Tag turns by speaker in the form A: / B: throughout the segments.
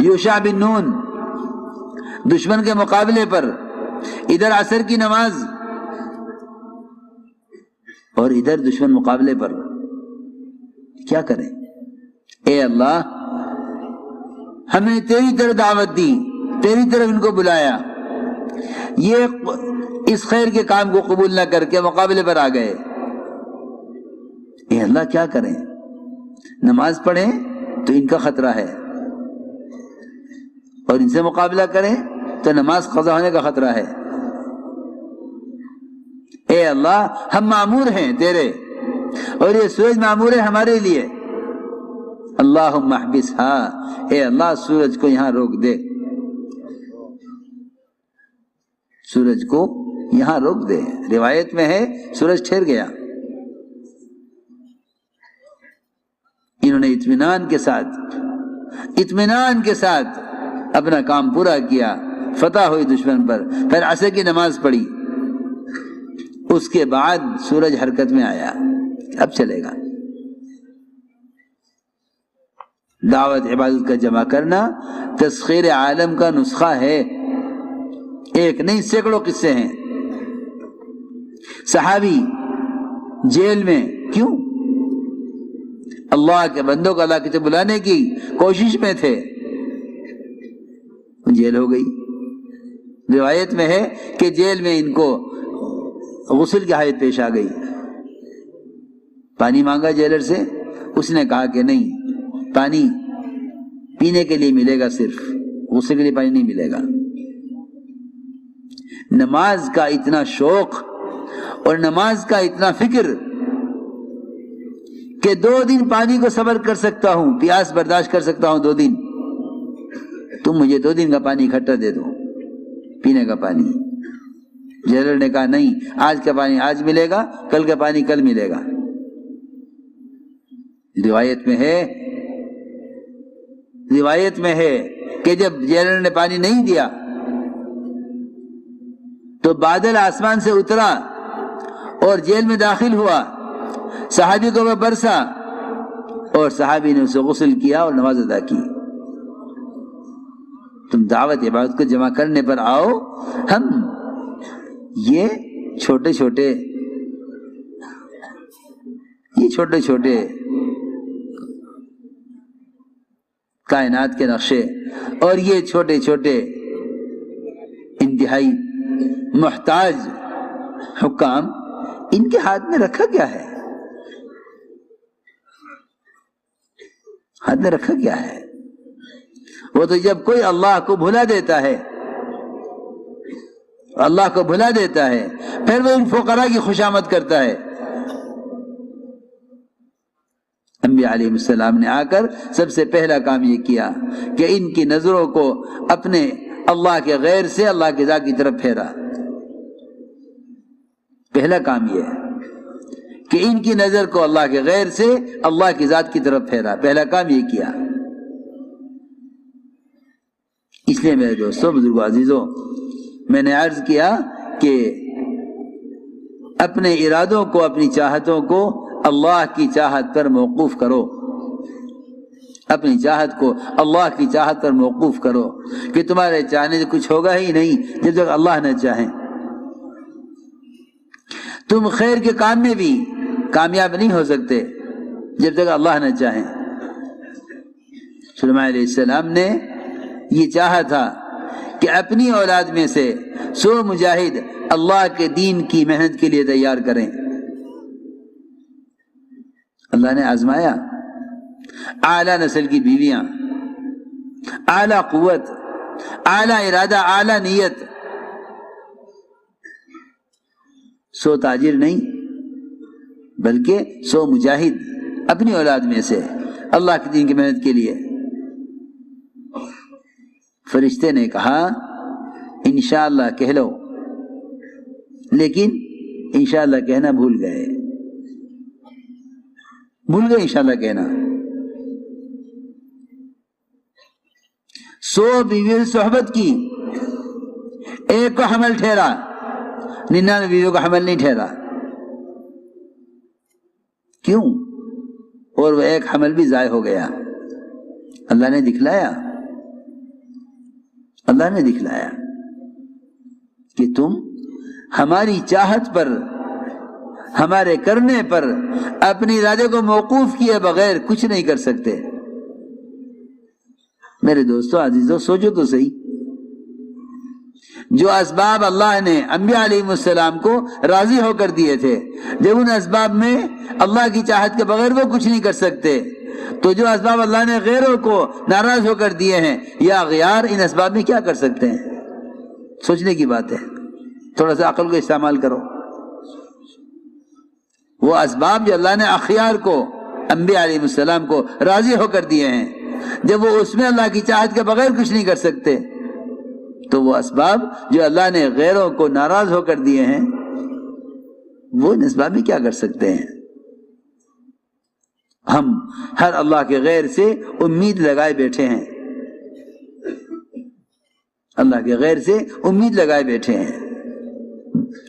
A: یوشع بن نون دشمن کے مقابلے پر، ادھر عصر کی نماز اور ادھر دشمن مقابلے پر، کیا کریں؟ اے اللہ ہم نے تیری طرف دعوت دی، تیری طرف ان کو بلایا، یہ اس خیر کے کام کو قبول نہ کر کے مقابلے پر آ گئے، اے اللہ کیا کریں؟ نماز پڑھیں تو ان کا خطرہ ہے، اور ان سے مقابلہ کریں تو نماز قضا ہونے کا خطرہ ہے۔ اے اللہ ہم معمور ہیں تیرے، اور یہ سورج معمور ہے ہمارے لیے، اللہم احبسھا، اے اللہ سورج کو یہاں روک دے، سورج کو یہاں روک دے۔ روایت میں ہے سورج ٹھہر گیا۔ انہوں نے اطمینان کے ساتھ اپنا کام پورا کیا، فتح ہوئی دشمن پر، پھر عصر کی نماز پڑھی، اس کے بعد سورج حرکت میں آیا، اب چلے گا۔ دعوت عبادت کا جمع کرنا تسخیر عالم کا نسخہ ہے، ایک نہیں سینکڑوں قصے ہیں۔ صحابی جیل میں کیوں؟ اللہ کے بندوں کو اللہ کی طرف بلانے کی کوشش میں تھے، جیل ہو گئی۔ روایت میں ہے کہ جیل میں ان کو غسل کی حاجت پیش آ گئی، پانی مانگا جیلر سے، اس نے کہا کہ نہیں، پانی پینے کے لیے ملے گا، صرف غسل کے لیے پانی نہیں ملے گا۔ نماز کا اتنا شوق اور نماز کا اتنا فکر کہ 2 دن پانی کو صبر کر سکتا ہوں، پیاس برداشت کر سکتا ہوں 2 دن، تم مجھے 2 دن کا پانی اکٹھا دے دو، پینے کا پانی۔ جیلر نے کہا نہیں، آج کا پانی آج ملے گا، کل کا پانی کل ملے گا۔ روایت میں ہے کہ جب جیلر نے پانی نہیں دیا تو بادل آسمان سے اترا اور جیل میں داخل ہوا، صحابی کو وہ برسا اور صحابی نے اسے غسل کیا اور نماز ادا کی۔ تم دعوت عبادت کو جمع کرنے پر آؤ، ہم یہ چھوٹے چھوٹے کائنات کے نقشے اور یہ چھوٹے چھوٹے انتہائی محتاج حکام، ان کے ہاتھ میں رکھا کیا ہے؟ ہاتھ میں رکھا کیا ہے؟ وہ تو جب کوئی اللہ کو بھلا دیتا ہے، پھر وہ ان فقراء کی خوشامد کرتا ہے۔ انبیاء علیہ السلام نے آ کر سب سے پہلا کام یہ کیا کہ ان کی نظروں کو اپنے اللہ کے غیر سے اللہ کی ذات کی طرف پھیرا۔ پہلا کام یہ ہے کہ ان کی نظر کو اللہ کے غیر سے اللہ کی ذات کی طرف پھیرا، پہلا کام یہ کیا۔ اس لیے میرے دوستوں، بزرگوں، عزیزوں، میں نے عرض کیا کہ اپنے ارادوں کو، اپنی چاہتوں کو اللہ کی چاہت پر موقوف کرو، اپنی چاہت کو اللہ کی چاہت پر موقوف کرو، کہ تمہارے چاہنے سے کچھ ہوگا ہی نہیں جب تک اللہ نہ چاہے۔ تم خیر کے کام میں بھی کامیاب نہیں ہو سکتے جب تک اللہ نہ چاہے۔ سلیمان علیہ السلام نے یہ چاہا تھا کہ اپنی اولاد میں سے 100 مجاہد اللہ کے دین کی محنت کے لیے تیار کریں۔ اللہ نے آزمایا، اعلیٰ نسل کی بیویاں، اعلیٰ قوت، اعلیٰ ارادہ، اعلیٰ نیت، 100 تاجر نہیں بلکہ 100 مجاہد اپنی اولاد میں سے اللہ کے دین کی محنت کے لیے۔ فرشتے نے کہا انشاءاللہ کہہ لو، لیکن انشاءاللہ کہنا بھول گئے انشاءاللہ کہنا۔ 100 بیویوں سے صحبت کی، ایک کو حمل ٹھہرا، 99 بیویوں کا حمل نہیں ٹھہرا۔ کیوں؟ اور وہ ایک حمل بھی ضائع ہو گیا۔ اللہ نے دکھلایا اللہ نے دکھلایا کہ تم ہماری چاہت پر، ہمارے کرنے پر اپنے ارادے کو موقوف کیے بغیر کچھ نہیں کر سکتے۔ میرے دوستو عزیزو، سوچو تو صحیح، جو اسباب اللہ نے انبیاء علیہ السلام کو راضی ہو کر دیے تھے، جب ان اسباب میں اللہ کی چاہت کے بغیر وہ کچھ نہیں کر سکتے، تو جو اسباب اللہ نے غیروں کو ناراض ہو کر دیے ہیں یا اغیار، ان اسباب میں کیا کر سکتے ہیں؟ سوچنے کی بات ہے، تھوڑا سا عقل کو استعمال کرو۔ وہ اسباب جو اللہ نے اخیار کو، انبیاء علیہ السلام کو راضی ہو کر دیے ہیں، جب وہ اس میں اللہ کی چاہت کے بغیر کچھ نہیں کر سکتے، تو وہ اسباب جو اللہ نے غیروں کو ناراض ہو کر دیے ہیں، وہ ان اسباب میں کیا کر سکتے ہیں؟ ہم ہر اللہ کے غیر سے امید لگائے بیٹھے ہیں، اللہ کے غیر سے امید لگائے بیٹھے ہیں۔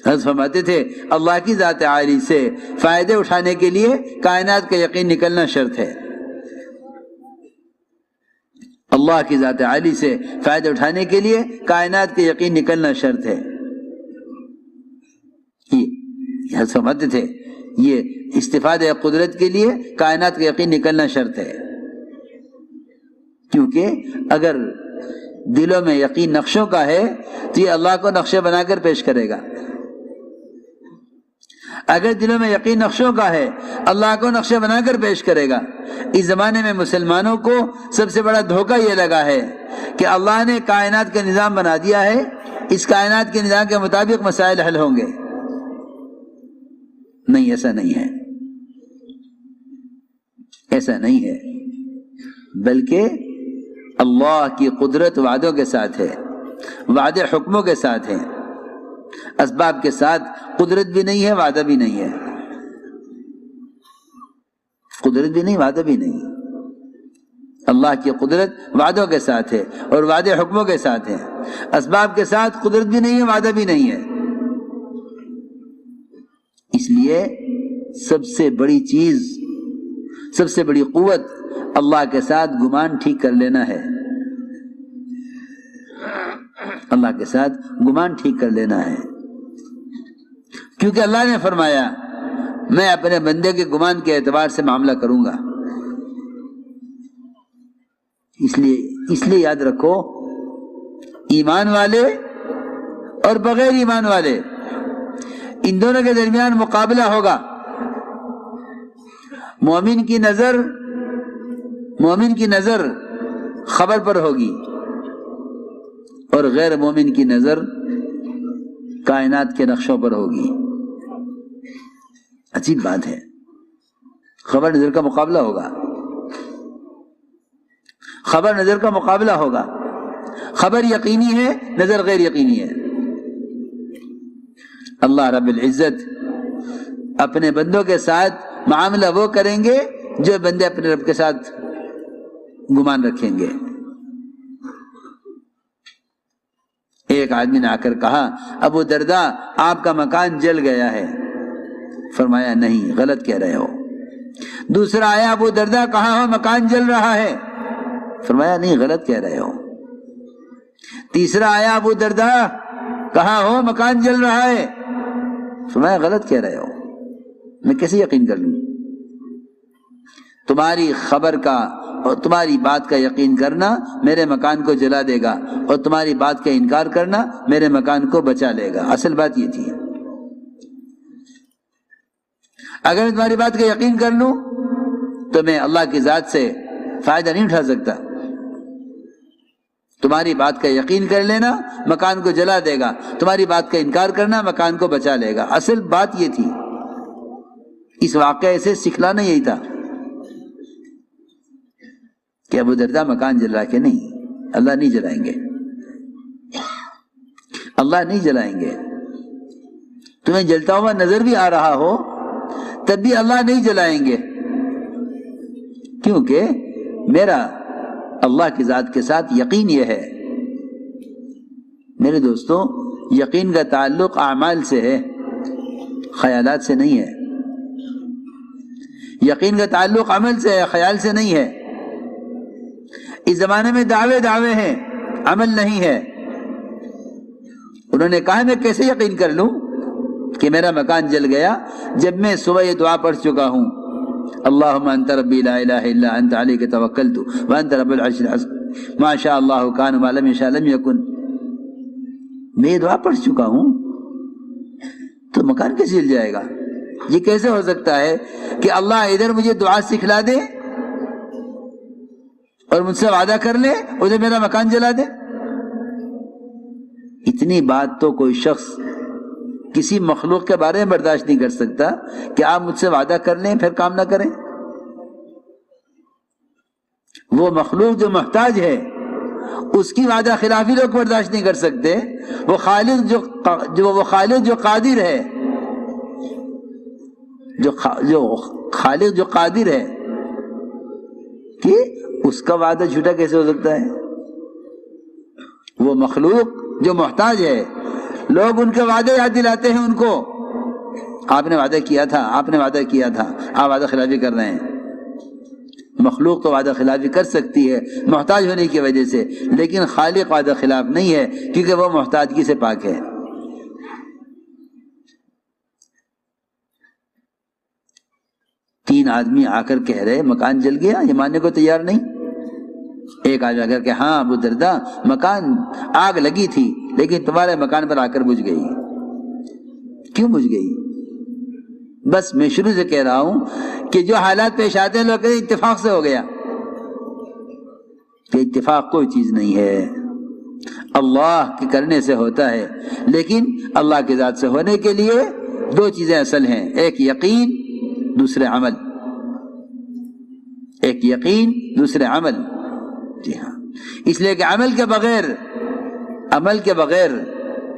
A: حضرت فرماتے تھے اللہ کی ذات عالی سے فائدے اٹھانے کے لیے کائنات کا یقین نکلنا شرط ہے۔ اللہ کی ذات عالی سے فائدے اٹھانے کے لیے کائنات کا یقین نکلنا شرط ہے۔ یہ حضرت فرماتے تھے یہ استفادہ قدرت کے لیے کائنات کا یقین نکلنا شرط ہے، کیونکہ اگر دلوں میں یقین نقشوں کا ہے تو یہ اللہ کو نقشے بنا کر پیش کرے گا۔ اگر دلوں میں یقین نقشوں کا ہے، اللہ کو نقشے بنا کر پیش کرے گا۔ اس زمانے میں مسلمانوں کو سب سے بڑا دھوکہ یہ لگا ہے کہ اللہ نے کائنات کا نظام بنا دیا ہے، اس کائنات کے نظام کے مطابق مسائل حل ہوں گے۔ نہیں، ایسا نہیں ہے، ایسا نہیں ہے، بلکہ اللہ کی قدرت وعدوں کے ساتھ ہے، وعدے حکموں کے ساتھ ہیں، اسباب کے ساتھ قدرت بھی نہیں ہے، وعدہ بھی نہیں ہے، قدرت بھی نہیں، وعدہ بھی نہیں۔ اللہ کی قدرت وعدوں کے ساتھ ہے اور وعدے حکموں کے ساتھ ہیں، اسباب کے ساتھ قدرت بھی نہیں ہے، وعدہ بھی نہیں ہے۔ اس لیے سب سے بڑی چیز، سب سے بڑی قوت اللہ کے ساتھ گمان ٹھیک کر لینا ہے، اللہ کے ساتھ گمان ٹھیک کر لینا ہے، کیونکہ اللہ نے فرمایا میں اپنے بندے کے گمان کے اعتبار سے معاملہ کروں گا۔ اس لیے یاد رکھو، ایمان والے اور بغیر ایمان والے ان دونوں کے درمیان مقابلہ ہوگا۔ مومن کی نظر خبر پر ہوگی اور غیر مومن کی نظر کائنات کے نقشوں پر ہوگی۔ عجیب بات ہے، خبر نظر کا مقابلہ ہوگا، خبر نظر کا مقابلہ ہوگا، خبر یقینی ہے، نظر غیر یقینی ہے۔ اللہ رب العزت اپنے بندوں کے ساتھ معاملہ وہ کریں گے جو بندے اپنے رب کے ساتھ گمان رکھیں گے۔ ایک آدمی نے آ کر کہا ابو درداء آپ کا مکان جل گیا ہے، فرمایا نہیں، غلط کہہ رہے ہو۔ دوسرا آیا، ابو درداء کہاں ہو، مکان جل رہا ہے، فرمایا نہیں، غلط کہہ رہے ہو۔ تیسرا آیا، ابو درداء کہاں ہو، مکان جل رہا ہے، فرمایا غلط کہہ رہے ہو، میں کیسے یقین کر لوں؟ تمہاری خبر کا اور تمہاری بات کا یقین کرنا میرے مکان کو جلا دے گا، اور تمہاری بات کا انکار کرنا میرے مکان کو بچا لے گا۔ اصل بات یہ تھی، اگر میں تمہاری بات کا یقین کر لوں تو میں اللہ کی ذات سے فائدہ نہیں اٹھا سکتا۔ تمہاری بات کا یقین کر لینا مکان کو جلا دے گا، تمہاری بات کا انکار کرنا مکان کو بچا لے گا۔ اصل بات یہ تھی، اس واقعے سے سکھلانا یہی تھا کہ ابو درداء مکان جلا کے نہیں، اللہ نہیں جلائیں گے، اللہ نہیں جلائیں گے۔ تمہیں جلتا ہوا نظر بھی آ رہا ہو تب بھی اللہ نہیں جلائیں گے، کیونکہ میرا اللہ کی ذات کے ساتھ یقین یہ ہے۔ میرے دوستو، یقین کا تعلق اعمال سے ہے، خیالات سے نہیں ہے۔ یقین کا تعلق عمل سے ہے، خیال سے نہیں ہے۔ اس زمانے میں دعوے ہیں، عمل نہیں ہے۔ انہوں نے کہا میں کیسے یقین کر لوں کہ میرا مکان جل گیا جب میں صبح یہ دعا پڑھ چکا ہوں، اللہم انت ربی لا الہ الا انت علیک توکلت وانت رب العرش العظیم ما شاء اللہ کان وما لم یشاء لم یکن. میں یہ دعا پڑھ چکا ہوں تو مکان کیسے جل جائے گا؟ یہ کیسے ہو سکتا ہے کہ اللہ ادھر مجھے دعا سکھلا دے اور مجھ سے وعدہ کر لے ادھر میرا مکان جلا دے؟ اتنی بات تو کوئی شخص کسی مخلوق کے بارے میں برداشت نہیں کر سکتا کہ آپ مجھ سے وعدہ کر لیں پھر کام نہ کریں. وہ مخلوق جو محتاج ہے اس کی وعدہ خلافی لوگ برداشت نہیں کر سکتے. وہ خالق جو قادر ہے، جو خالق جو قادر ہے کہ اس کا وعدہ جھوٹا کیسے ہو سکتا ہے؟ وہ مخلوق جو محتاج ہے، لوگ ان کے وعدے یاد دلاتے ہیں ان کو، آپ نے وعدہ کیا تھا، آپ نے وعدہ کیا تھا، آپ وعدہ خلافی کر رہے ہیں. مخلوق تو وعدہ خلافی کر سکتی ہے محتاج ہونے کی وجہ سے، لیکن خالق وعدہ خلاف نہیں ہے کیونکہ وہ محتاجگی سے پاک ہے. تین آدمی آ کر کہہ رہے مکان جل گیا، یہ ماننے کو تیار نہیں. ایک آدمی آ کر کہ ہاں ابو درداء مکان آگ لگی تھی لیکن تمہارے مکان پر آ کر بجھ گئی. کیوں بجھ گئی؟ بس میں شروع سے کہہ رہا ہوں کہ جو حالات پیش آتے ہیں لوگ کہتے ہیں اتفاق سے ہو گیا، کہ اتفاق کوئی چیز نہیں ہے، اللہ کے کرنے سے ہوتا ہے. لیکن اللہ کی ذات سے ہونے کے لیے دو چیزیں اصل ہیں، ایک یقین دوسرے عمل. ایک یقین دوسرے عمل. جی ہاں، اس لیے کہ عمل کے بغیر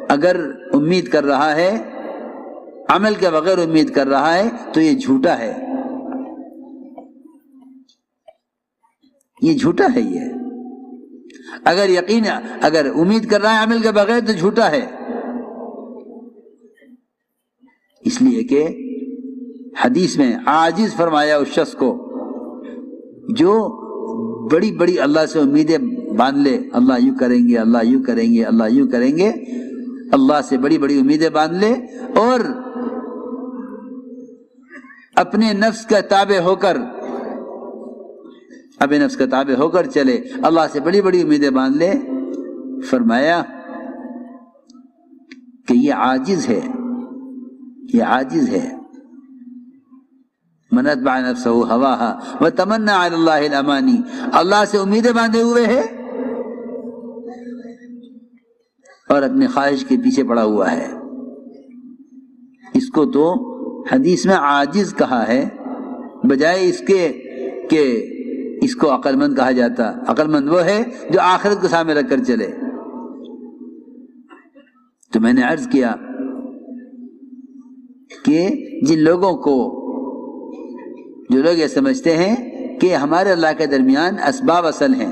A: اگر امید کر رہا ہے، عمل کے بغیر امید کر رہا ہے تو یہ جھوٹا ہے، یہ جھوٹا ہے. یہ اگر امید کر رہا ہے عمل کے بغیر تو جھوٹا ہے. اس لیے کہ حدیث میں عاجز فرمایا اس شخص کو جو بڑی بڑی اللہ سے امیدیں باندھ لے، اللہ یوں کریں گے، اللہ یوں کریں گے، اللہ یوں کریں گے، اللہ سے بڑی بڑی امیدیں باندھ لے اور اپنے نفس کا تابع ہو کر چلے، اللہ سے بڑی بڑی امیدیں باندھ لے. فرمایا کہ یہ عاجز ہے، یہ عاجز ہے. من اتبع نفسه هواها وتمنى على الله الاماني، اللہ سے امیدیں باندھے ہوئے ہے اور اپنی خواہش کے پیچھے پڑا ہوا ہے. اس کو تو حدیث میں عاجز کہا ہے بجائے اس کے کہ اس کو عقل مند کہا جاتا. عقل مند وہ ہے جو آخرت کو سامنے رکھ کر چلے. تو میں نے عرض کیا کہ جن لوگوں کو، جو لوگ یہ سمجھتے ہیں کہ ہمارے اللہ کے درمیان اسباب اصل ہیں،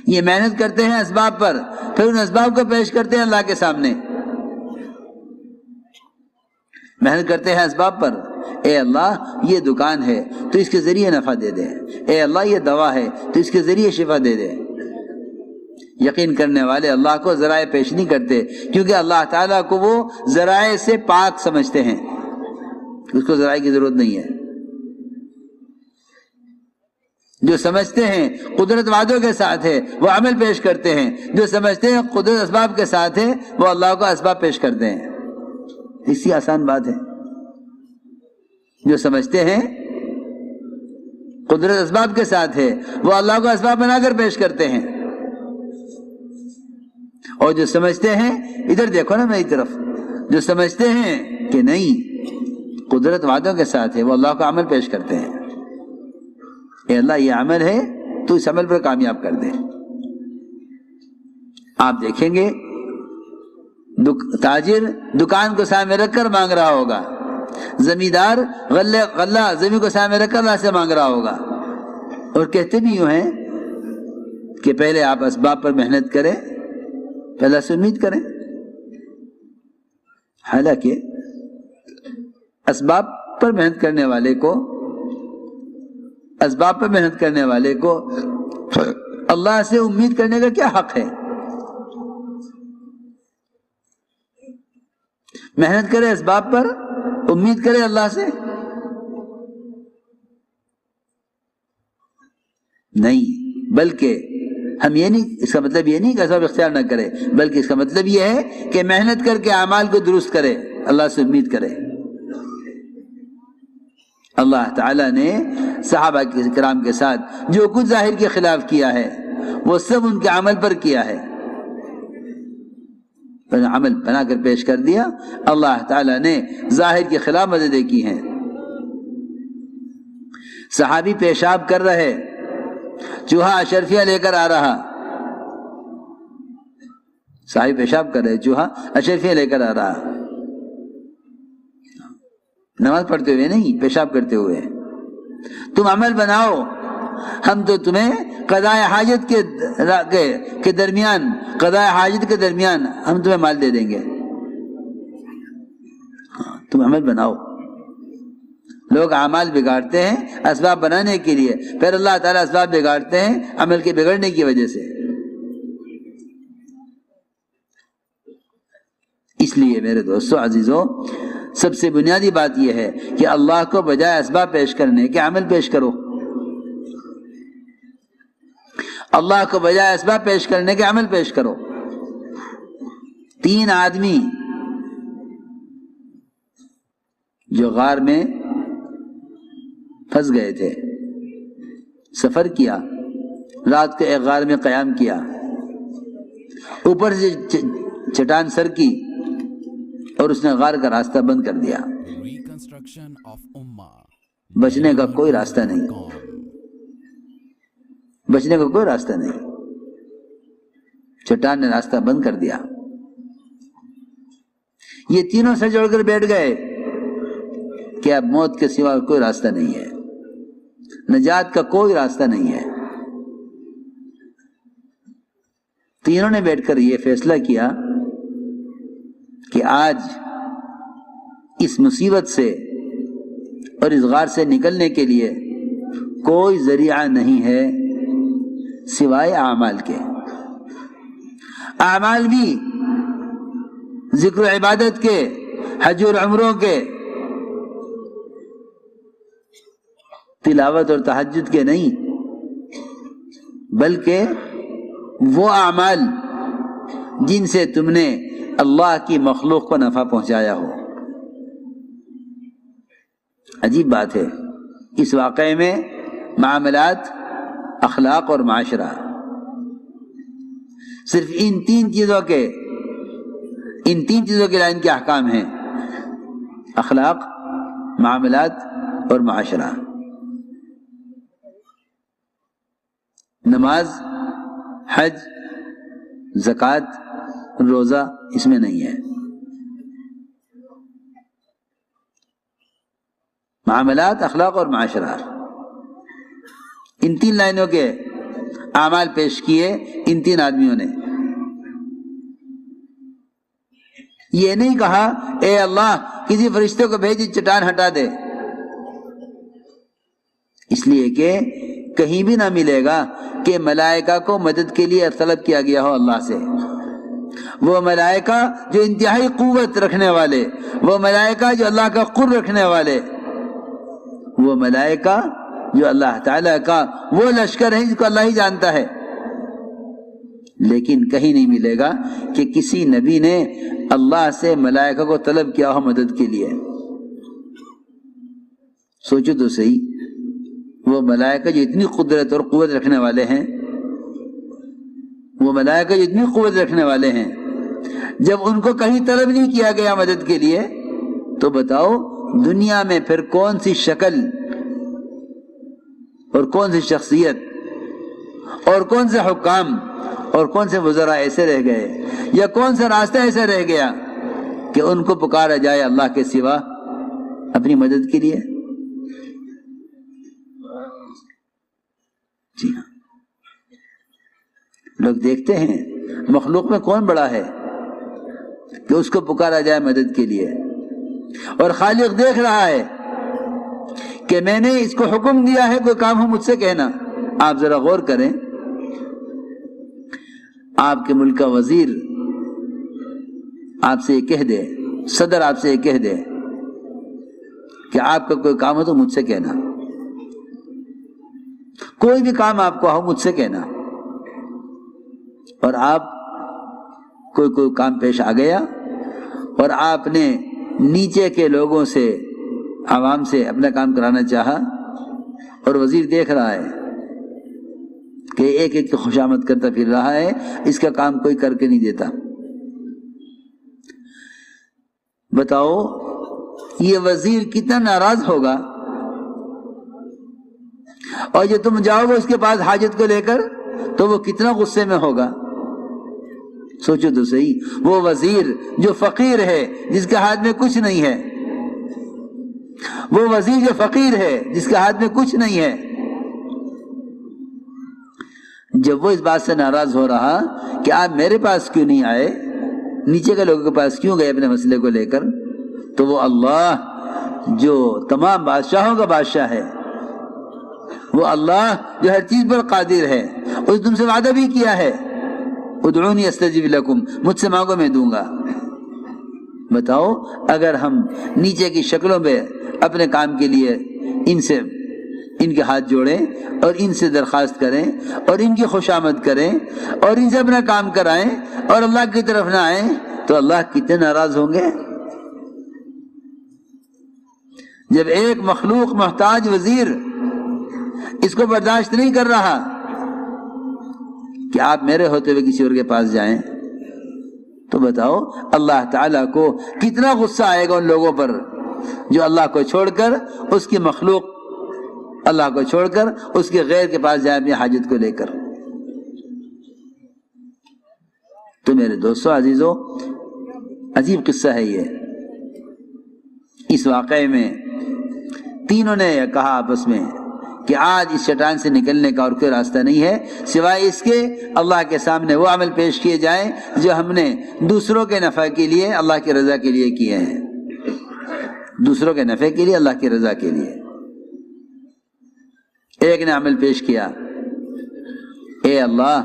A: یہ محنت کرتے ہیں اسباب پر، پھر ان اسباب کو پیش کرتے ہیں اللہ کے سامنے. محنت کرتے ہیں اسباب پر، اے اللہ یہ دکان ہے تو اس کے ذریعے نفع دے دے، اے اللہ یہ دوا ہے تو اس کے ذریعے شفا دے دے. یقین کرنے والے اللہ کو ذرائع پیش نہیں کرتے کیونکہ اللہ تعالیٰ کو وہ ذرائع سے پاک سمجھتے ہیں، اس کو ذرائع کی ضرورت نہیں ہے. جو سمجھتے ہیں قدرت وعدوں کے ساتھ ہے وہ عمل پیش کرتے ہیں، جو سمجھتے ہیں قدرت اسباب کے ساتھ ہے وہ اللہ کو اسباب پیش کرتے ہیں. اسی آسان بات ہے. جو سمجھتے ہیں قدرت اسباب کے ساتھ ہے وہ اللہ کو اسباب بنا کر پیش کرتے ہیں، اور جو سمجھتے ہیں، ادھر دیکھو نا میری طرف، جو سمجھتے ہیں کہ نہیں قدرت وعدوں کے ساتھ ہے وہ اللہ کو عمل پیش کرتے ہیں. اے اللہ یہ عمل ہے تو اس عمل پر کامیاب کر دے. آپ دیکھیں گے تاجر دکان کو سامنے رکھ کر مانگ رہا ہوگا، زمیندار غلہ زمین کو سامنے رکھ کر اللہ سے مانگ رہا ہوگا، اور کہتے بھی یوں ہیں کہ پہلے آپ اسباب پر محنت کریں، پہلے سے امید کریں. حالانکہ اسباب پر محنت کرنے والے کو اللہ سے امید کرنے کا کیا حق ہے؟ محنت کرے اسباب پر، امید کرے اللہ سے؟ نہیں، بلکہ ہم یہ نہیں، اس کا مطلب یہ نہیں کہ اسباب اختیار نہ کرے، بلکہ اس کا مطلب یہ ہے کہ محنت کر کے اعمال کو درست کرے، اللہ سے امید کرے۔ اللہ تعالیٰ نے صحابہ کرام کے ساتھ جو کچھ ظاہر کے خلاف کیا ہے وہ سب ان کے عمل پر کیا ہے، عمل بنا کر پیش کر دیا۔ اللہ تعالیٰ نے ظاہر کے خلاف مددیں کی ہیں۔ صحابی پیشاب کر رہے، چوہا اشرفیہ لے کر آ رہا، صحابی پیشاب کر رہے، چوہا اشرفیہ لے کر آ رہا، نماز پڑھتے ہوئے نہیں، پیشاب کرتے ہوئے۔ تم عمل بناؤ، ہم تو تمہیں قضاء حاجت کے درمیان، قضاء حاجت کے درمیان ہم تمہیں مال دے دیں گے، تم عمل بناؤ۔ لوگ اعمال بگاڑتے ہیں اسباب بنانے کے لیے، پھر اللہ تعالیٰ اسباب بگاڑتے ہیں عمل کے بگڑنے کی وجہ سے۔ اس لیے میرے دوستو عزیزو، سب سے بنیادی بات یہ ہے کہ اللہ کو بجائے اسباب پیش کرنے کے عمل پیش کرو، اللہ کو بجائے اسباب پیش کرنے کے عمل پیش کرو۔ 3 آدمی جو غار میں پھنس گئے تھے، سفر کیا، رات کو ایک غار میں قیام کیا، اوپر سے چٹان سر کی اور اس نے غار کا راستہ بند کر دیا، بچنے کا کوئی راستہ نہیں، بچنے کا کوئی راستہ نہیں، چٹان نے راستہ بند کر دیا۔ یہ تینوں سے جوڑ کر بیٹھ گئے کہ اب موت کے سوا کوئی راستہ نہیں ہے، نجات کا کوئی راستہ نہیں ہے۔ تینوں نے بیٹھ کر یہ فیصلہ کیا کہ آج اس مصیبت سے اور اس غار سے نکلنے کے لیے کوئی ذریعہ نہیں ہے سوائے اعمال کے۔ اعمال بھی ذکر و عبادت کے، حج اور عمروں کے، تلاوت اور تہجد کے نہیں، بلکہ وہ اعمال جن سے تم نے اللہ کی مخلوق کو نفع پہنچایا ہو۔ عجیب بات ہے، اس واقعے میں معاملات، اخلاق اور معاشرہ، صرف ان تین چیزوں کے لائن کے احکام ہیں، اخلاق، معاملات اور معاشرہ۔ نماز، حج، زکوٰۃ، روزہ اس میں نہیں ہے۔ معاملات، اخلاق اور معاشرہ، ان 3 لائنوں کے اعمال پیش کیے ان 3 آدمیوں نے۔ یہ نہیں کہا اے اللہ کسی فرشتے کو بھیج چٹان ہٹا دے، اس لیے کہ کہیں بھی نہ ملے گا کہ ملائکہ کو مدد کے لیے طلب کیا گیا ہو اللہ سے۔ وہ ملائکہ جو انتہائی قوت رکھنے والے، وہ ملائکہ جو اللہ کا قرب رکھنے والے، وہ ملائکہ جو اللہ تعالیٰ کا وہ لشکر ہے جس کو اللہ ہی جانتا ہے، لیکن کہیں نہیں ملے گا کہ کسی نبی نے اللہ سے ملائکہ کو طلب کیا ہو مدد کے لیے۔ سوچو تو صحیح، وہ ملائکہ جو اتنی قدرت اور قوت رکھنے والے ہیں، وہ ملائکہ جو اتنی قوت رکھنے والے ہیں، جب ان کو کہیں طلب نہیں کیا گیا مدد کے لیے، تو بتاؤ دنیا میں پھر کون سی شکل اور کون سی شخصیت اور کون سے حکام اور کون سے وزراء ایسے رہ گئے، یا کون سا راستہ ایسا رہ گیا کہ ان کو پکارا جائے اللہ کے سوا اپنی مدد کے لیے؟ جی ہاں، لوگ دیکھتے ہیں مخلوق میں کون بڑا ہے کہ اس کو پکارا جائے مدد کے لیے، اور خالق دیکھ رہا ہے کہ میں نے اس کو حکم دیا ہے کوئی کام ہو مجھ سے کہنا۔ آپ ذرا غور کریں، آپ کے ملک کا وزیر آپ سے یہ کہہ دے صدر آپ سے یہ کہہ دے کہ آپ کا کوئی کام ہو تو مجھ سے کہنا، کوئی بھی کام آپ کو ہو مجھ سے کہنا، اور آپ کوئی کام پیش آ گیا اور آپ نے نیچے کے لوگوں سے، عوام سے اپنا کام کرانا چاہا، اور وزیر دیکھ رہا ہے کہ ایک ایک کی خوشامد کرتا پھر رہا ہے، اس کا کام کوئی کر کے نہیں دیتا، بتاؤ یہ وزیر کتنا ناراض ہوگا؟ اور جو تم جاؤ گے اس کے پاس حاجت کو لے کر تو وہ کتنا غصے میں ہوگا؟ سوچو تو صحیح، وہ وزیر جو فقیر ہے، جس کے ہاتھ میں کچھ نہیں ہے، وہ وزیر جو فقیر ہے جس کے ہاتھ میں کچھ نہیں ہے، جب وہ اس بات سے ناراض ہو رہا کہ آپ میرے پاس کیوں نہیں آئے، نیچے کے لوگوں کے پاس کیوں گئے اپنے مسئلے کو لے کر، تو وہ اللہ جو تمام بادشاہوں کا بادشاہ ہے، وہ اللہ جو ہر چیز پر قادر ہے، اس تم سے وعدہ بھی کیا ہے، ادعونی استجب لکم، مجھ سے مانگو میں دوں گا۔ بتاؤ اگر ہم نیچے کی شکلوں پہ اپنے کام کے لیے ان کے ہاتھ جوڑیں اور ان سے درخواست کریں اور ان کی خوشامد کریں اور ان سے اپنا کام کرائیں اور اللہ کی طرف نہ آئیں تو اللہ کتنے ناراض ہوں گے۔ جب ایک مخلوق محتاج وزیر اس کو برداشت نہیں کر رہا کہ آپ میرے ہوتے ہوئے کسی اور کے پاس جائیں، تو بتاؤ اللہ تعالیٰ کو کتنا غصہ آئے گا ان لوگوں پر جو اللہ کو چھوڑ کر، اس کی مخلوق اللہ کو چھوڑ کر اس کے غیر کے پاس جائے اپنی حاجت کو لے کر۔ تو میرے دوستو عزیزو، عجیب قصہ ہے یہ۔ اس واقعے میں تینوں نے کہا آپس میں کہ آج اس چٹان سے نکلنے کا اور کوئی راستہ نہیں ہے سوائے اس کے اللہ کے سامنے وہ عمل پیش کیے جائیں جو ہم نے دوسروں کے نفع کے لیے اللہ کی رضا کے لیے کیے ہیں، دوسروں کے نفع کے لیے اللہ کی رضا کے لیے۔ ایک نے عمل پیش کیا، اے اللہ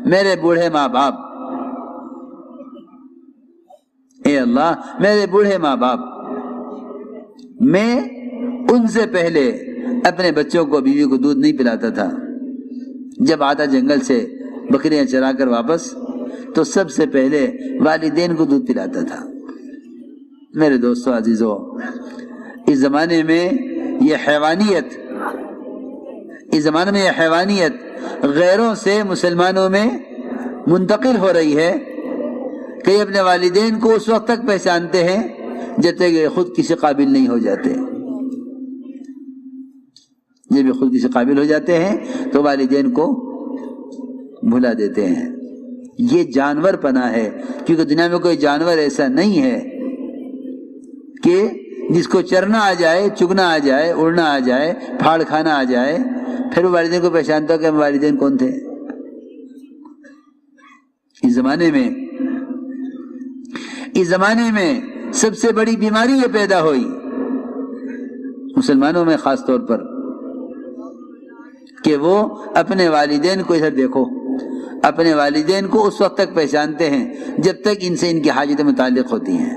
A: میرے بوڑھے ماں باپ، اے اللہ میرے بوڑھے ماں باپ، میں ان سے پہلے اپنے بچوں کو، بیوی کو دودھ نہیں پلاتا تھا، جب آتا جنگل سے بکریاں چرا کر واپس تو سب سے پہلے والدین کو دودھ پلاتا تھا۔ میرے دوستو عزیزو، اس زمانے میں یہ حیوانیت غیروں سے مسلمانوں میں منتقل ہو رہی ہے کہ یہ اپنے والدین کو اس وقت تک پہچانتے ہیں جب تک کہ خود کسی قابل نہیں ہو جاتے۔ جب بھی خود کسی قابل ہو جاتے ہیں تو والدین کو بھلا دیتے ہیں۔ یہ جانور پنا ہے، کیونکہ دنیا میں کوئی جانور ایسا نہیں ہے کہ جس کو چرنا آ جائے، چگنا آ جائے، اڑنا آ جائے، پھاڑ کھانا آ جائے، پھر وہ والدین کو پہچانتا ہو کہ والدین کون تھے۔ اس زمانے میں سب سے بڑی بیماری یہ پیدا ہوئی مسلمانوں میں خاص طور پر کہ وہ اپنے والدین کو، ادھر دیکھو، اپنے والدین کو اس وقت تک پہچانتے ہیں جب تک ان سے ان کی حاجتیں متعلق ہوتی ہیں۔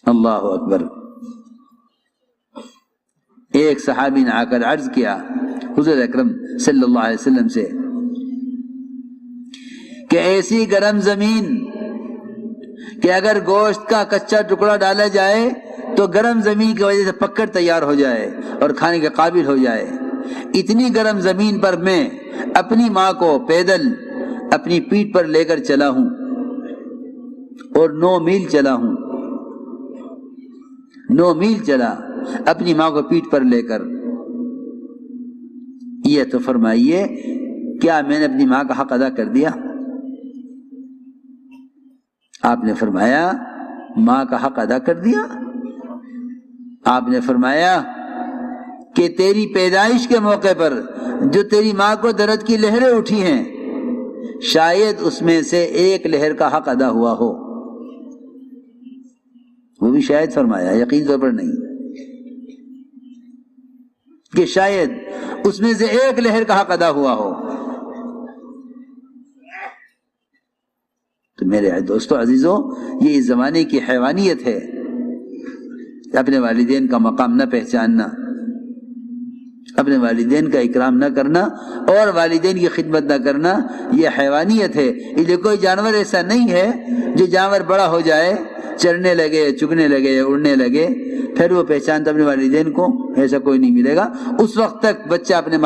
A: اللہ اکبر۔ ایک صحابی نے آ کر عرض کیا حضور اکرم صلی اللہ علیہ وسلم سے کہ ایسی گرم زمین کہ اگر گوشت کا کچا ٹکڑا ڈالا جائے تو گرم زمین کی وجہ سے پکڑ تیار ہو جائے اور کھانے کے قابل ہو جائے، اتنی گرم زمین پر میں اپنی ماں کو پیدل اپنی پیٹھ پر لے کر چلا ہوں اور 9 میل چلا ہوں، 9 میل چلا اپنی ماں کو پیٹھ پر لے کر۔ یہ تو فرمائیے کیا میں نے اپنی ماں کا حق ادا کر دیا؟ آپ نے فرمایا ماں کا حق ادا کر دیا؟ آپ نے فرمایا کہ تیری پیدائش کے موقع پر جو تیری ماں کو درد کی لہریں اٹھی ہیں شاید اس میں سے ایک لہر کا حق ادا ہوا ہو، وہ بھی شاید فرمایا، یقین طور پر نہیں، کہ شاید اس میں سے ایک لہر کا حق ادا ہوا ہو۔ تو میرے دوستو عزیزو، یہ اس زمانے کی حیوانیت ہے، اپنے والدین کا مقام نہ پہچاننا، اپنے والدین کا اکرام نہ کرنا اور والدین کی خدمت نہ کرنا، یہ حیوانیت ہے۔ اس لیے کوئی جانور ایسا نہیں ہے جو جانور بڑا ہو جائے، چرنے لگے، چگنے لگے، اڑنے لگے، پھر وہ پہچانتا اپنے والدین کو، ایسا کوئی نہیں ملے گا۔ اس وقت تک بچہ اپنے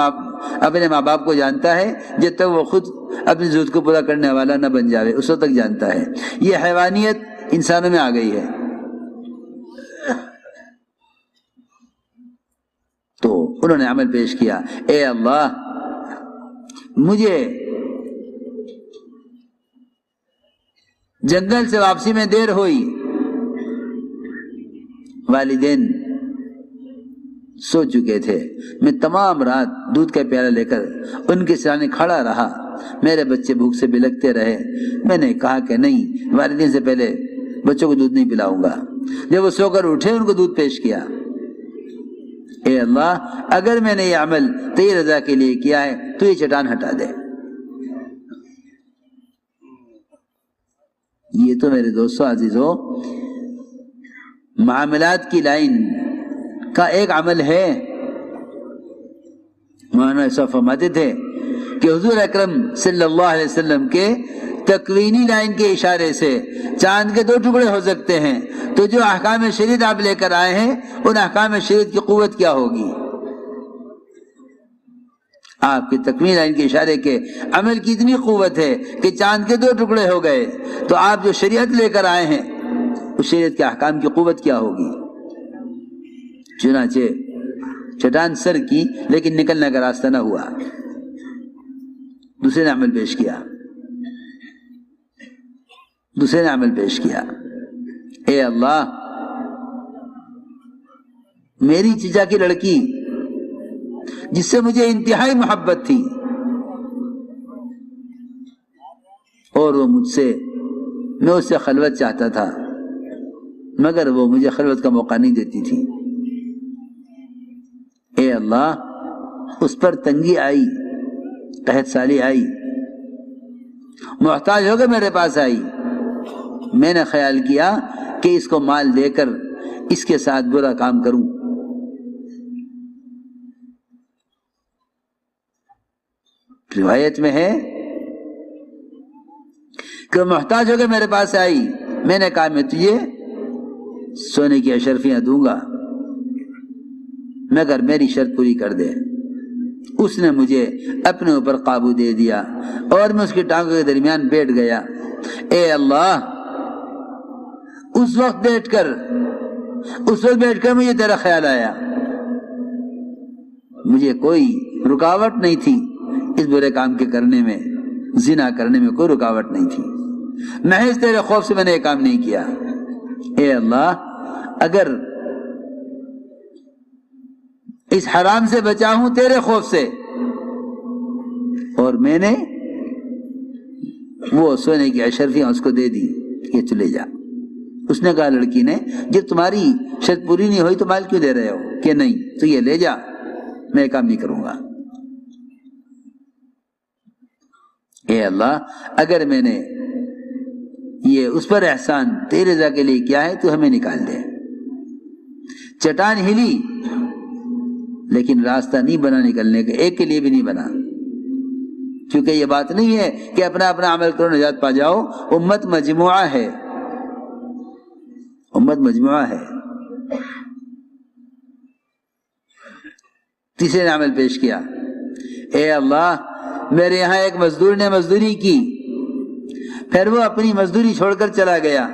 A: ماں باپ کو جانتا ہے جب تک وہ خود اپنی ضرورت کو پورا کرنے والا نہ بن جاوے، اس وقت تک جانتا ہے۔ یہ حیوانیت انسانوں میں آ گئی ہے۔ تو انہوں نے عمل پیش کیا، اے اللہ مجھے جنگل سے واپسی میں دیر ہوئی، والدین سو چکے تھے، میں تمام رات دودھ کا پیالہ لے کر ان کے سامنے کھڑا رہا، میرے بچے بھوک سے بلکتے رہے، میں نے کہا کہ نہیں، والدین سے پہلے بچوں کو دودھ نہیں پلاؤں گا۔ جب وہ سو کر اٹھے ان کو دودھ پیش کیا، اے اللہ اگر میں نے یہ عمل تیری رضا کے لیے کیا ہے تو یہ چٹان ہٹا دے۔ یہ تو میرے دوستو عزیزو معاملات کی لائن کا ایک عمل ہے۔ مولانا ایسا فرماتے تھے کہ حضور اکرم صلی اللہ علیہ وسلم کے تکوینی لائن کے اشارے سے چاند کے 2 ٹکڑے ہو سکتے ہیں، تو جو احکام شریعت آپ لے کر آئے ہیں ان احکام شریعت کی قوت کیا ہوگی؟ آپ کے تکوینی لائن کے اشارے کے عمل کی اتنی قوت ہے کہ چاند کے 2 ٹکڑے ہو گئے، تو آپ جو شریعت لے کر آئے ہیں اس شریعت کے احکام کی قوت کیا ہوگی؟ چنانچہ چٹان سر کی لیکن نکلنے کا راستہ نہ ہوا۔ دوسرے نے عمل پیش کیا، اے اللہ میری چچا کی لڑکی جس سے مجھے انتہائی محبت تھی اور وہ میں اس سے خلوت چاہتا تھا مگر وہ مجھے خلوت کا موقع نہیں دیتی تھی، اے اللہ اس پر تنگی آئی، قحط سالی آئی، محتاج ہو کے میرے پاس آئی، میں نے خیال کیا کہ اس کو مال دے کر اس کے ساتھ برا کام کروں، روایت میں ہے کہ محتاج ہو کے میرے پاس آئی، میں نے کہا میں تجھے سونے کی اشرفیاں دوں گا مگر میری شرط پوری کر دے۔ اس نے مجھے اپنے اوپر قابو دے دیا اور میں اس کی ٹانگوں کے درمیان بیٹھ گیا۔ اے اللہ اس وقت بیٹھ کر مجھے تیرا خیال آیا، مجھے کوئی رکاوٹ نہیں تھی اس برے کام کے کرنے میں، زنا کرنے میں کوئی رکاوٹ نہیں تھی، محض تیرے خوف سے میں نے یہ کام نہیں کیا۔ اے اللہ اگر اس حرام سے بچا ہوں تیرے خوف سے، اور میں نے وہ سونے کی اشرفیاں اس کو دے دی کہ تو لے جا۔ اس نے کہا لڑکی نے جب تمہاری شرط پوری نہیں ہوئی تو مال کیوں دے رہے ہو؟ کہ نہیں تو یہ لے جا، میں یہ کام نہیں کروں گا۔ اے اللہ اگر میں نے یہ اس پر احسان تیرے رضا کے لیے کیا ہے تو ہمیں نکال دے۔ چٹان ہلی لیکن راستہ نہیں بنا نکلنے کا، ایک کے لیے بھی نہیں بنا، کیونکہ یہ بات نہیں ہے کہ اپنا اپنا عمل کرو نجات پا جاؤ، امت مجموعہ ہے، امت مجموعہ ہے۔ تیسرے نے عمل پیش کیا، اے اللہ میرے یہاں ایک مزدور نے مزدوری کی، پھر وہ اپنی مزدوری چھوڑ کر چلا گیا،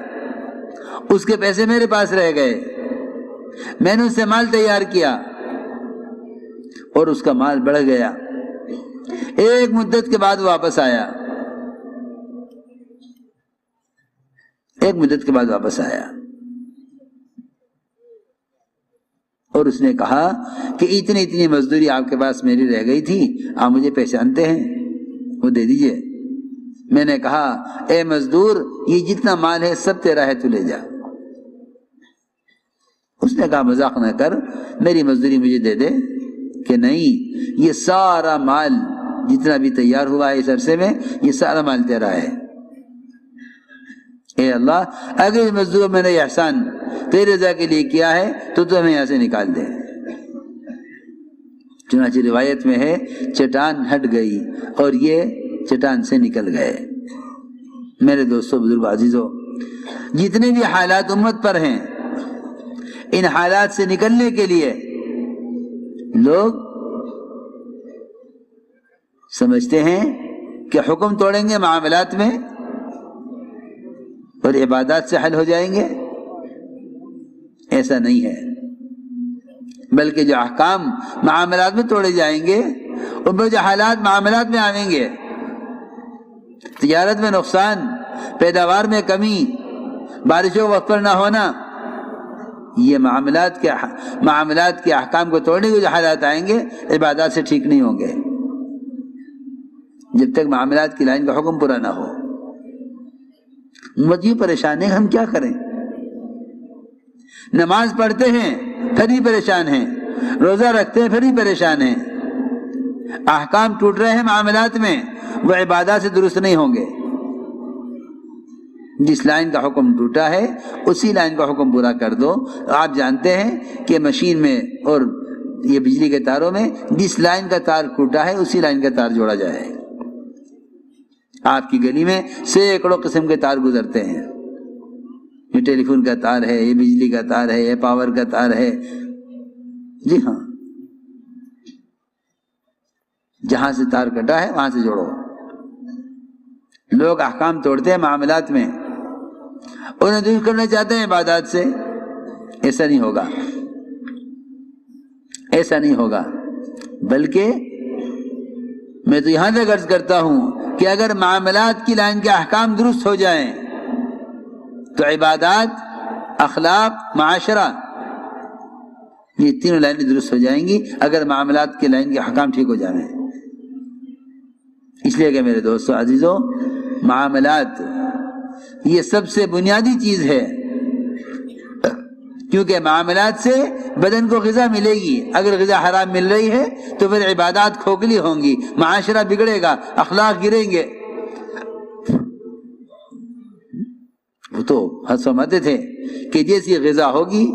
A: اس کے پیسے میرے پاس رہ گئے، میں نے اس سے مال تیار کیا اور اس کا مال بڑھ گیا، ایک مدت کے بعد واپس آیا، اور اس نے کہا کہ اتنی مزدوری آپ کے پاس میری رہ گئی تھی، آپ مجھے پہچانتے ہیں، وہ دے دیجئے۔ میں نے کہا اے مزدور یہ جتنا مال ہے سب تیرا ہے، تو لے جا۔ اس نے کہا مذاق نہ کر، میری مزدوری مجھے دے دے۔ کہ نہیں، یہ سارا مال جتنا بھی تیار ہوا ہے اس عرصے میں، یہ سارا مال تیرا ہے۔ اے اللہ اگر اس مزدور میں نے احسان تیرے رضا کے لیے کیا ہے تو ہمیں یہاں سے نکال دے۔ چنانچہ روایت میں ہے چٹان ہٹ گئی اور یہ چٹان سے نکل گئے۔ میرے دوستو، بزرگ، عزیزو، جتنے بھی حالات امت پر ہیں، ان حالات سے نکلنے کے لیے لوگ سمجھتے ہیں کہ حکم توڑیں گے معاملات میں اور عبادات سے حل ہو جائیں گے۔ ایسا نہیں ہے، بلکہ جو احکام معاملات میں توڑے جائیں گے، ان میں جو حالات معاملات میں آئیں گے، تجارت میں نقصان، پیداوار میں کمی، بارشوں وقت پر نہ ہونا، یہ معاملات کے احکام کو توڑنے کے جو حالات آئیں گے، عبادات سے ٹھیک نہیں ہوں گے جب تک معاملات کی لائن کا حکم پورا نہ ہو۔ امت یہ پریشان ہے، ہم کیا کریں؟ نماز پڑھتے ہیں پھر بھی پریشان ہیں، روزہ رکھتے ہیں پھر بھی پریشان ہیں، احکام ٹوٹ رہے ہیں معاملات میں، وہ عبادات سے درست نہیں ہوں گے۔ جس لائن کا حکم ٹوٹا ہے اسی لائن کا حکم پورا کر دو۔ آپ جانتے ہیں کہ مشین میں اور یہ بجلی کے تاروں میں جس لائن کا تار ٹوٹا ہے اسی لائن کا تار جوڑا جائے۔ آپ کی گلی میں سینکڑوں قسم کے تار گزرتے ہیں، یہ ٹیلی فون کا تار ہے، یہ بجلی کا تار ہے، یہ پاور کا تار ہے۔ جی ہاں، جہاں سے تار کٹا ہے وہاں سے جوڑو۔ لوگ احکام توڑتے ہیں معاملات میں، انہیں دور کرنا چاہتے ہیں عبادات سے۔ ایسا نہیں ہوگا، ایسا نہیں ہوگا، بلکہ میں تو یہاں تک عرض کرتا ہوں کہ اگر معاملات کی لائن کے احکام درست ہو جائیں تو عبادات، اخلاق، معاشرہ، یہ تینوں لائنیں درست ہو جائیں گی اگر معاملات کی لائن کے احکام ٹھیک ہو جائیں۔ اس لیے کہ میرے دوستو عزیزو، معاملات یہ سب سے بنیادی چیز ہے، کیونکہ معاملات سے بدن کو غذا ملے گی۔ اگر غذا حرام مل رہی ہے تو پھر عبادات کھوکھلی ہوں گی، معاشرہ بگڑے گا، اخلاق گریں گے۔ وہ تو حد فرماتے تھے کہ جیسی غذا ہوگی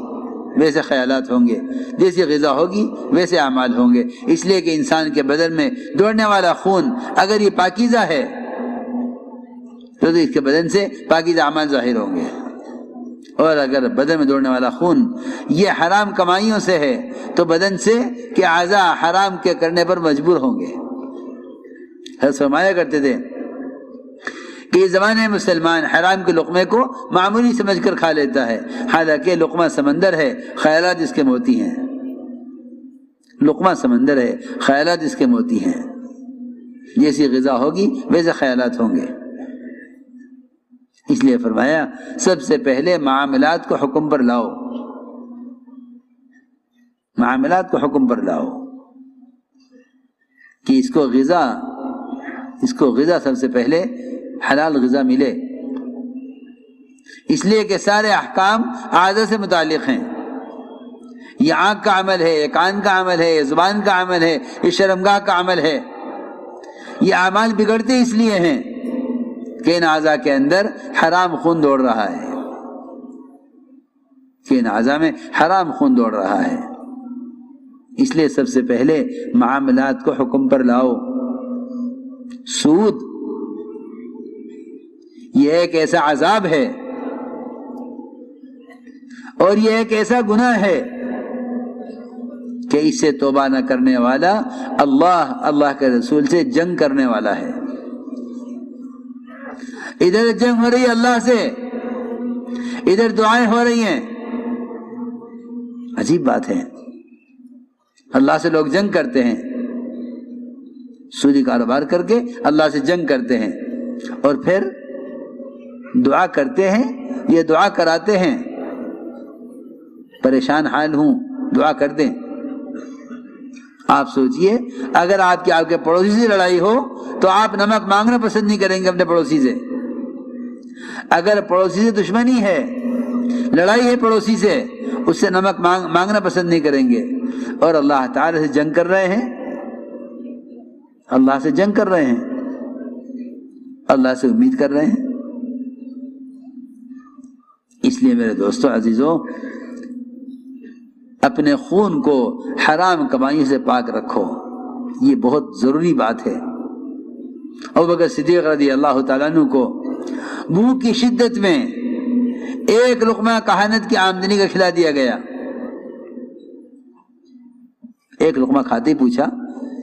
A: ویسے خیالات ہوں گے، جیسی غذا ہوگی ویسے اعمال ہوں گے۔ اس لیے کہ انسان کے بدن میں دوڑنے والا خون اگر یہ پاکیزہ ہے تو اس کے بدن سے پاکیزہ اعمال ظاہر ہوں گے، اور اگر بدن میں دوڑنے والا خون یہ حرام کمائیوں سے ہے تو بدن سے کہ اعضاء حرام کے کرنے پر مجبور ہوں گے۔ حضرت فرمایا کرتے تھے کہ اس زمانے میں مسلمان حرام کے لقمے کو معمولی سمجھ کر کھا لیتا ہے، حالانکہ لقمہ سمندر ہے، خیالات اس کے موتی ہیں۔ لقمہ سمندر ہے، خیالات اس کے موتی ہیں۔ جیسی غذا ہوگی ویسے خیالات ہوں گے۔ اس لیے فرمایا سب سے پہلے معاملات کو حکم پر لاؤ، معاملات کو حکم پر لاؤ کہ اس کو غذا سب سے پہلے حلال غذا ملے۔ اس لیے کہ سارے احکام اعضاء سے متعلق ہیں۔ یہ آنکھ کا عمل ہے، یہ کان کا عمل ہے، یہ زبان کا عمل ہے، یہ شرمگاہ کا عمل ہے۔ یہ اعمال بگڑتے اس لیے ہیں کہ ان اعضاء کے اندر حرام خون دوڑ رہا ہے، کہ ان اعضاء میں حرام خون دوڑ رہا ہے۔ اس لیے سب سے پہلے معاملات کو حکم پر لاؤ۔ سود یہ ایک ایسا عذاب ہے اور یہ ایک ایسا گناہ ہے کہ اس سے توبہ نہ کرنے والا اللہ کے رسول سے جنگ کرنے والا ہے۔ ادھر جنگ ہو رہی ہے اللہ سے، ادھر دعائیں ہو رہی ہیں۔ عجیب بات ہے، اللہ سے لوگ جنگ کرتے ہیں، سودی کاروبار کر کے اللہ سے جنگ کرتے ہیں، اور پھر دعا کرتے ہیں، یہ دعا کراتے ہیں پریشان حال ہوں دعا کر دیں۔ آپ سوچئے اگر آپ کے پڑوسی سے لڑائی ہو تو آپ نمک مانگنا پسند نہیں کریں گے اپنے پڑوسی سے۔ اگر پڑوسی سے دشمنی ہے، لڑائی ہے پڑوسی سے، اس سے نمک مانگنا پسند نہیں کریں گے، اور اللہ تعالی سے جنگ کر رہے ہیں، اللہ سے جنگ کر رہے ہیں، اللہ سے امید کر رہے ہیں۔ اس لیے میرے دوستو عزیزو، اپنے خون کو حرام کمائیوں سے پاک رکھو، یہ بہت ضروری بات ہے۔ ابوبکر صدیق رضی اللہ تعالیٰ عنہ کو بھوک کی شدت میں ایک لقمہ کہانت کی آمدنی کا کھلا دیا گیا۔ ایک لقمہ کھاتے ہی پوچھا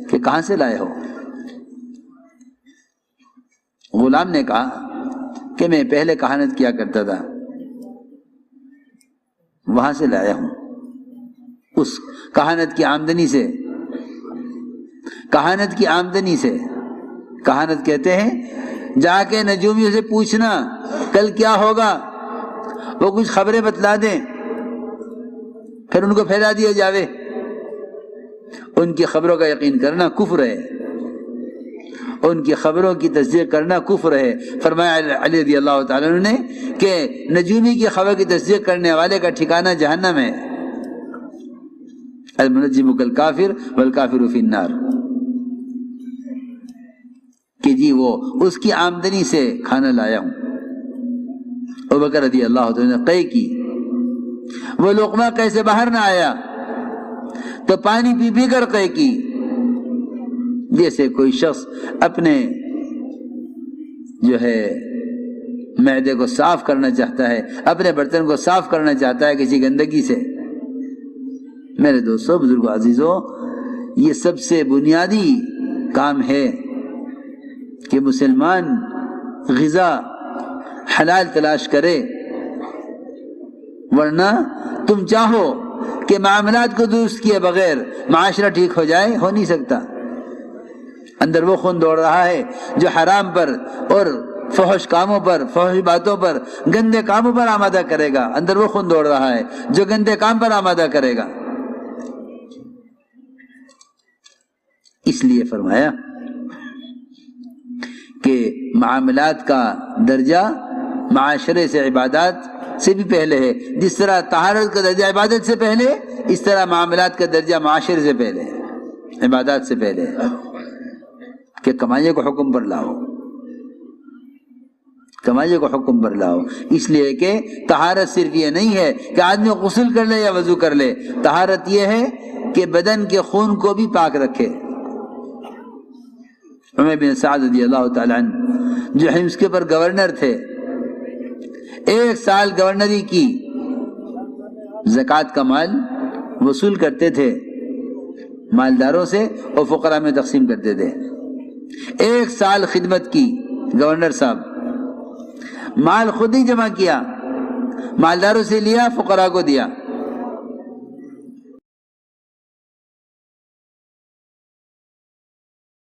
A: کہ کہاں سے لائے ہو؟ غلام نے کہا کہ میں پہلے کہانت کیا کرتا تھا، وہاں سے لایا ہوں۔ اس کہانت کی آمدنی سے، کہانت کی آمدنی سے، کہانت کہتے ہیں جا کے نجومیوں سے پوچھنا کل کیا ہوگا، وہ کچھ خبریں بتلا دیں، پھر ان کو پھیلا دیا جاوے۔ ان کی خبروں کا یقین کرنا کفر ہے، ان کی خبروں کی تصدیق کرنا کفر ہے۔ فرمایا علی رضی اللہ تعالیٰ عنہ نے کہ نجومی کی خبر کی تصدیق کرنے والے کا ٹھکانہ جہنم ہے۔ المنجم کالکافر والکافر فی النار، کہ جی وہ اس کی آمدنی سے کھانا لایا ہوں۔ ابوبکر رضی اللہ تعالیٰ نے قے کی، وہ لقمہ کیسے باہر نہ آیا؟ تو پانی پی پی کر قے کی، جیسے کوئی شخص اپنے جو ہے معدے کو صاف کرنا چاہتا ہے، اپنے برتن کو صاف کرنا چاہتا ہے کسی گندگی سے۔ میرے دوستو، بزرگو، عزیزو، یہ سب سے بنیادی کام ہے کہ مسلمان غذا حلال تلاش کرے، ورنہ تم چاہو کہ معاملات کو درست کیے بغیر معاشرہ ٹھیک ہو جائے، ہو نہیں سکتا۔ اندر وہ خون دوڑ رہا ہے جو حرام پر اور فحش کاموں پر، فحش باتوں پر، گندے کاموں پر آمادہ کرے گا۔ اندر وہ خون دوڑ رہا ہے جو گندے کام پر آمادہ کرے گا۔ اس لیے فرمایا کہ معاملات کا درجہ معاشرے سے، عبادات سے بھی پہلے ہے۔ جس طرح طہارت کا درجہ عبادت سے پہلے، اس طرح معاملات کا درجہ معاشرے سے پہلے ہے، عبادات سے پہلے ہے۔ کہ کمائیے کو حکم پر لاؤ، کمائیے کو حکم پر لاؤ، اس لیے کہ طہارت صرف یہ نہیں ہے کہ آدمی غسل کر لے یا وضو کر لے، طہارت یہ ہے کہ بدن کے خون کو بھی پاک رکھے۔ عمر بن سعد رضی اللہ تعالیٰ عنہ جو حمص کے پر گورنر تھے، 1 سال گورنری کی، زکوٰۃ کا مال وصول کرتے تھے مالداروں سے اور فقراء میں تقسیم کرتے تھے۔ 1 سال خدمت کی گورنر صاحب، مال خود ہی جمع کیا، مالداروں سے لیا، فقراء کو دیا۔